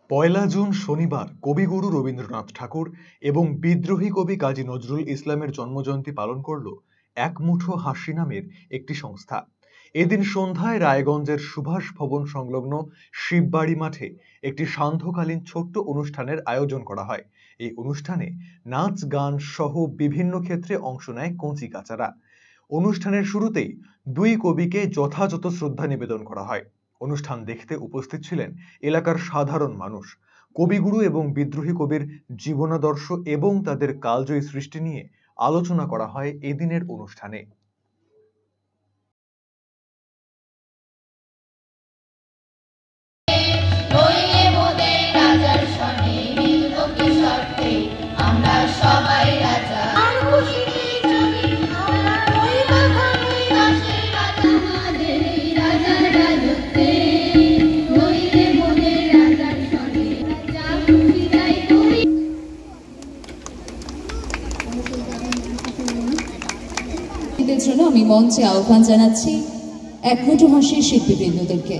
পয়লা June শনিবার কবিগুরু রবীন্দ্রনাথ ঠাকুর এবং বিদ্রোহী কবি কাজী নজরুল ইসলামের জন্মজয়ন্তী পালন করল এক মুঠো হাসি নামের একটি সংস্থা। এদিন সন্ধ্যায় রায়গঞ্জের সুভাষ ভবন সংলগ্ন শিববাড়ি মাঠে একটি সান্ধ্যকালীন ছোট্ট অনুষ্ঠানের আয়োজন করা হয়। এই অনুষ্ঠানে নাচ গান সহ বিভিন্ন ক্ষেত্রে অংশ নেয় কচিকাঁচারা। অনুষ্ঠানের শুরুতেই দুই কবিকে যথাযথ শ্রদ্ধা নিবেদন করা হয়। অনুষ্ঠান দেখতে উপস্থিত ছিলেন এলাকার সাধারণ মানুষ। কবিগুরু এবং বিদ্রোহী কবির জীবনাদর্শ এবং তাদের কালজয়ী সৃষ্টি নিয়ে আলোচনা করা হয় এদিনের অনুষ্ঠানে। জন্য আমি মঞ্চে আহ্বান জানাচ্ছি এক মুঠো হাসির শিল্পীবৃন্দদেরকে।